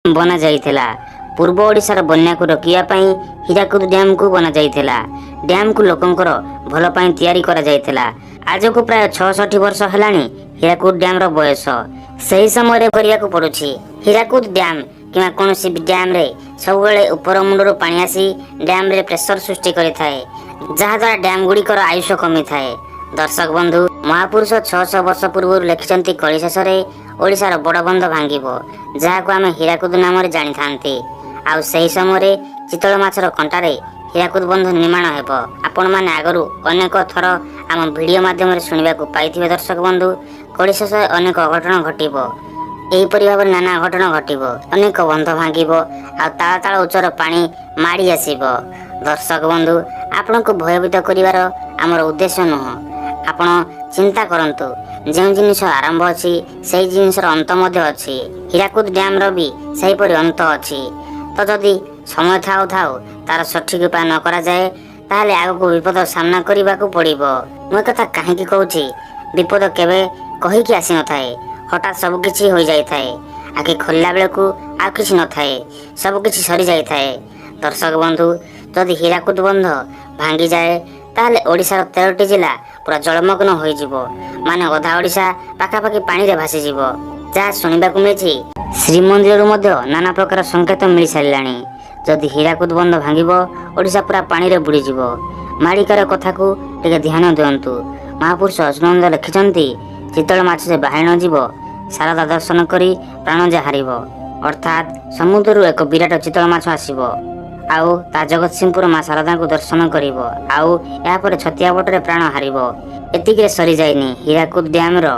बना जाइथिला। पूर्व ओडिशार बन्या को रोकिया पई हीराकुद डैम को बना जाइथिला। डैम को लोकंकर भल पई तैयारी करा जाइथिला। आज को प्राय 66 वर्ष हेलानी हीराकुद डैम रो बयस। सही समय रे करिया को पड़ुछि। हीराकुद डैम किमा कोनोसी डैम रे सबवेले ऊपर मुंडरो पानी आसी डैम रे प्रेशर सृष्टि करि थाए, जहा द्वारा डैम गुडी कर आयुष कमी थाए। दर्शक बंधु, महापुरुष 600 वर्ष पूर्व लिखिचंती कଳି शेषरे ओडिशार बड़ बंध भांगिबो, जहाको आमे हीराकुद नाम रे जानि थांती। आउ सही समय चितल माछर कंटारे हीराकुद बंध निर्माण हेबो। आपण माने आगरु अनेक थर आम वीडियो माध्यम रे सुनिबा को पाइथिबे। दर्शक बंधु, कଳି शेषरे अनेक अघटन घटिबो। एहीपरि भाବରେ नाना घटना घटिबो, अनेक बंध भांगिबो आ ताଳ ताଳ उच्चर पानी माड़ी आसीबो। दर्शक बंधु, आपनको भयभीत करिवार हमर उद्देश्य नुह। आपण चिंता करंतु, जे जिनिस आरंभ अछि सेही जिनिसर अंत मध्ये अछि। हीराकुद डैम रो भी सही परि अंत अछि। तो जदि समय थाउ थाउ तार सठिक उपाय न करा जाए, ताहले आगको विपद सामना करिबाकू पड़िबो। मो कथा काहेकि कहूछि, विपद केबे कहिकि आसी न थाए, हठात सब किछि होई जाय थाए। आखि खोलला बेलकू आ किछि न थाए, सब किछि सरी जाय थाए। दर्शक बंधु, जदि हीराकुद बंध भांगी जाए, ताहले ओडिशार 13टी जिला पूरा जलमग्न होई जिवो। माने अधा ओडिशा पाखापाखि पानी रे भासी जिवो। जहा सुनिबाकू मिछि, श्रीमंदिररु मध्ये नाना प्रकार संकेत मिली सारिलाणी। जदि हीराकुद बंध भांगिबो, ओडिशा पूरा पानी रे बुडी जिवो। माड़िकार कथा को टिके ध्यान दियंतु। महापुरुष अजनंद लिखिचंती, चितल माछ से बाहर न जीवो, शारदा दर्शन करी प्राण जा हारिबो। अर्थात समुद्ररु एक विराट चितल माछ आसीबो, आउ ता जगतसिंहपुर मां शारदा को दर्शन करिबो, आउ या पर छतिया बटरे प्राण हारिबो। एतिके सरी जाइनी हीराकुद डैम रो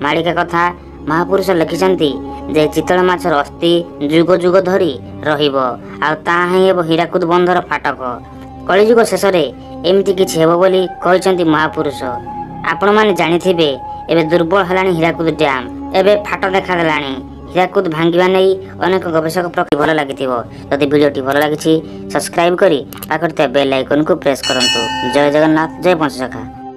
माड़िका कथा। महापुरुष लिखिचंती जे चितल माछर अस्थि जुग जुग धरी रहिबो, आउ ता हेबो हीराकुद बंधर फाटक। कलिजुग शेषरे एमिति किछि हेबो बोली कहिचंती महापुरुष। आपण माने जानिथिबे, एबे दुर्बल हलानी हीराकुद डैम, एबे फाट देखा देलानी। हीराकुद भांगिबा नै अनेक गवेषक प्रति भल लागिथिबो। जदि वीडियोटी भल लागिछि, सब्सक्राइब करी पाखरे बेल आइकन को प्रेस करंतु। जय जगन्नाथ, जय पंचसखा।